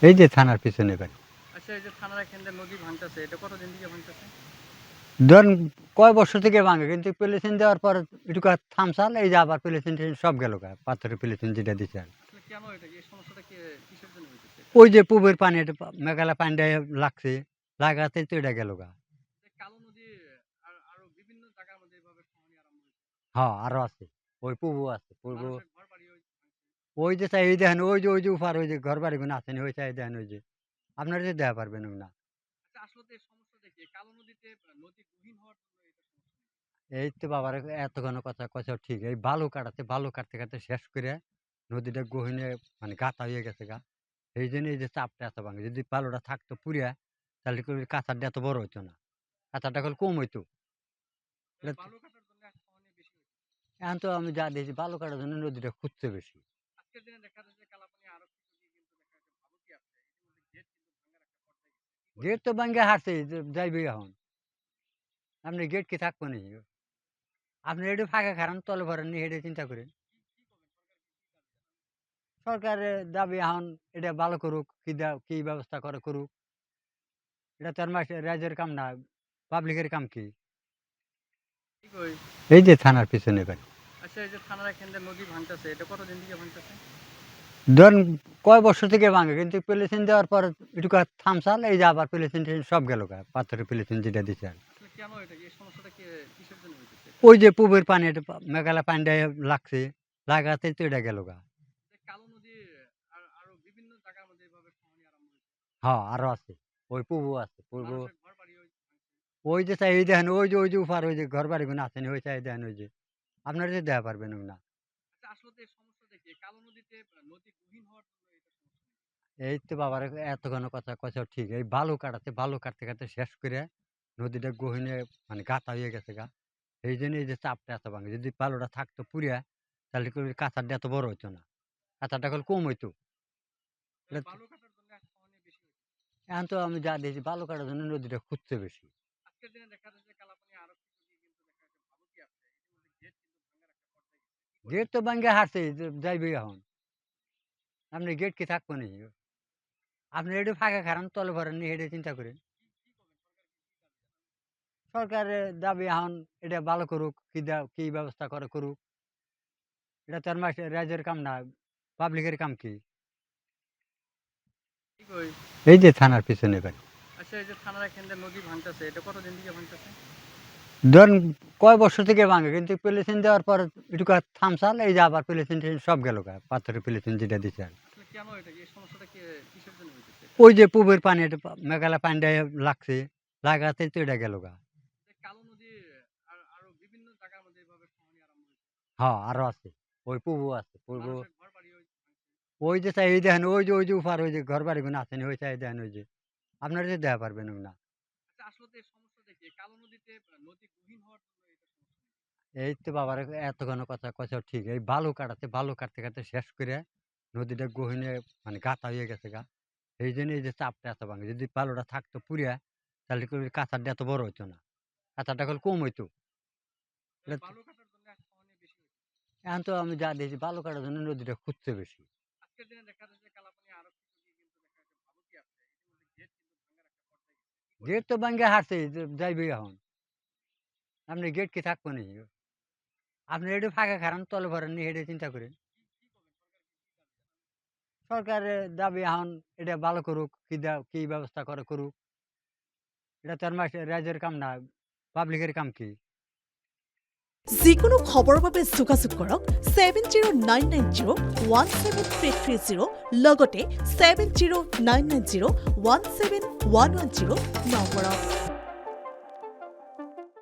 এই যে থানার পিছনে বাড়ি। আচ্ছা, এই যে থানার এখান দিয়ে নদী ভাঙতেছে, এটা কতদিন থেকে ভাঙতেছে? ধরেন কয় বছর থেকে ভাঙে কিন্তু পলিথিন দেওয়ার পর একটু থামসাল এই যে আবার পলিথিন সব গেল গা পাথরের পলিথিন যেটা দিছে আর। আসলে কেন এটা কি এই সমস্যাটা কিসের জন্য হইতেছে এটা? ওই যে পুবের পানি এটা মেঘালয় পানিটা লাগছে লাগাতে তো এটা গেল গা। যে কালো নদী আরো বিভিন্ন জায়গার মধ্যে এভাবে ভাঙনি আরম্ভ হয়েছে। হ্যাঁ আরো আছে ওই পুবও আছে পূর্ব মানুষের ঘর বাড়ি ভাঙছে। ওই যে চাই এই দেখেন ওই যে উপার ওই যে ঘর বাড়ি গুলো আছেন ওই চাই দেখেন ওই যে আপনারা যে দেখা পারবেন না। আচ্ছা, আসলে তো এই সমস্যাটা কি কালো নদীতে নদী গভীর হওয়ার জন্য এটা সমস্যা। এই তো বাবার এতক্ষণ কথা কথা ঠিক এই বালু কাটতে কাটতে শেষ করে নদীটা গহীনে মানে গাঁথা হয়ে গেছে গা। এই জন্য এই যে চাপটা এত ভাঙে যদি বালুটা থাকতো পুরিয়া তাহলে করে কাঁচারটা এত বড় হইতো না। কাঁচারটা এখন কম হইতো। এই এটা বালু কাটার জন্য এক ভাঙনি বেশি হয়েছে। এখন তো আমি যা দেখছি বালু কাটার জন্য নদীটা খুঁজছে বেশি। আজকের দিনে দেখা যাচ্ছে কালাপানি আরক্ষী যদি কিন্তু দেখা যাচ্ছে ভালো কি আছে ইতিমধ্যে গেট কিন্তু ভাঙার একটা পর্যায়ে গেছে, কি গেট করবেন? তো ভাঙ্গে হারছে যাইবে এখন। আপনি গেট কি থাকবো নি? আপনি একটু ফাঁকা খারান তলে ভরেন নি হেঁটে চিন্তা করেন। কি করবেন? সরকারকে কি দাবি জানাবেন? সরকারের দাবি এখন এটা ভালো করুক কি ব্যবস্থা করে করুক। এটা তো আর রাইজের কাম না, পাবলিকের কাম কি? কি কই? এই যে থানার পিছনে বাড়ি। আচ্ছা, এই যে থানার এখান দিয়ে নদী ভাঙতেছে, এটা কতদিন থেকে ভাঙতেছে? ধরেন কয় বছর থেকে ভাঙে কিন্তু পলিথিন দেওয়ার পর একটু থামসাল এই যে আবার পলিথিন সব গেল গা পাথরের পলিথিন যেটা দিছে আর। আসলে কেন এটা কি এই সমস্যাটা কিসের জন্য হইতেছে এটা? ওই যে পুবের পানি এটা মেঘালয় পানিটা লাগছে লাগাতে তো এটা গেল গা। যে কালো নদী আরো বিভিন্ন জায়গার মধ্যে এভাবে ভাঙনি আরম্ভ হয়েছে। হ্যাঁ আরো আছে ওই পুবও আছে পূর্ব মানুষের ঘর বাড়ি ভাঙছে। ওই যে চাই এই দেখেন ওই যে উপার ওই যে ঘর বাড়ি গুলো আছেন ওই চাই দেখেন ওই যে আপনারা যে দেখা পারবেন না। আচ্ছা, আসলে তো এই সমস্যাটা কি কালো নদীতে নদী গভীর হওয়ার জন্য এটা সমস্যা। এই তো বাবার এতক্ষণ কথা কথা ঠিক এই বালু কাটতে কাটতে শেষ করে নদীটা গহীনে মানে গাঁথা হয়ে গেছে গা। এই জন্য এই যে চাপটা এত ভাঙে যদি বালুটা থাকতো পুরিয়া তাহলে করে কাঁচারটা এত বড় হইতো না। কাঁচারটা এখন কম হইতো। এই এটা বালু কাটার জন্য এক ভাঙনি বেশি হয়েছে। এখন তো আমি যা দেখছি বালু কাটার জন্য নদীটা খুঁজছে বেশি। আজকের দিনে দেখা যাচ্ছে কালাপানি আরক্ষী যদি কিন্তু দেখা যাচ্ছে ভালো কি আছে ইতিমধ্যে গেট কিন্তু ভাঙার একটা পর্যায়ে গেছে, কি গেট করবেন? তো ভাঙ্গে হারছে যাইবে এখন। আপনি গেট কি থাকবো নি? আপনি একটু ফাঁকা খারান তলে ভরেন নি হেঁটে চিন্তা করেন। কি করবেন? সরকারকে কি দাবি জানাবেন? সরকারের দাবি এখন এটা ভালো করুক কি ব্যবস্থা করে করুক। এটা তো আর রাইজের কাম না, পাবলিকের কাম কি? কি কই? এই যে থানার পিছনে বাড়ি। আচ্ছা, এই যে থানার এখান দিয়ে নদী ভাঙতেছে, এটা কতদিন থেকে ভাঙতেছে? ধরেন কয় বছর থেকে ভাঙে কিন্তু পলিথিন দেওয়ার পর একটু থামসাল এই যে আবার পলিথিন সব গেল গা পাথরের পলিথিন যেটা দিছে আর। আসলে কেন এটা কি এই সমস্যাটা কিসের জন্য হইতেছে এটা? ওই যে পুবের পানি এটা মেঘালয় পানিটা লাগছে লাগাতে তো এটা গেল গা। যে কালো নদী আরো বিভিন্ন জায়গার মধ্যে এভাবে ভাঙনি আরম্ভ হয়েছে। হ্যাঁ আরো আছে ওই পুবও আছে পূর্ব মানুষের ঘর বাড়ি ভাঙছে। ওই যে চাই এই দেখেন ওই যে উপার ওই যে ঘর বাড়ি গুলো আছেন ওই চাই দেখেন ওই যে আপনারা যে দেখা পারবেন না। আচ্ছা, আসলে তো এই সমস্যাটা কি কালো নদীতে নদী গভীর হওয়ার জন্য এটা সমস্যা। এই তো বাবার এতক্ষণ কথা কথা ঠিক এই বালু কাটতে কাটতে শেষ করে নদীটা গহীনে মানে গাঁথা হয়ে গেছে গা। এই জন্য এই যে চাপটা এত ভাঙে যদি বালুটা থাকতো পুরিয়া তাহলে করে কাঁচারটা এত বড় হইতো না। কাঁচারটা এখন কম হইতো। এই এটা বালু কাটার জন্য এক ভাঙনি বেশি হয়েছে। এখন তো আমি যা দেখছি বালু কাটার জন্য নদীটা খুঁজছে বেশি। আজকের দিনে দেখা যাচ্ছে কালাপানি আরক্ষী যদি কিন্তু দেখা যাচ্ছে ভালো কি আছে ইতিমধ্যে গেট কিন্তু ভাঙার একটা পর্যায়ে গেছে, কি গেট করবেন? তো ভাঙ্গে হারছে যাইবে এখন। আপনি গেট কি থাকবো নি? আপনি একটু ফাঁকা খারান তলে ভরেন নি হেঁটে চিন্তা করেন। কি করবেন? সরকারকে কি দাবি জানাবেন? সরকারের দাবি এখন এটা ভালো করুক কি ব্যবস্থা করে করুক। এটা তো আর রাইজের কাম না, পাবলিকের কাম কি? যিকোনো খবৰৰ বাবে যোগাযোগ কৰক 7099017330 লগতে 7099017110 নম্বৰত।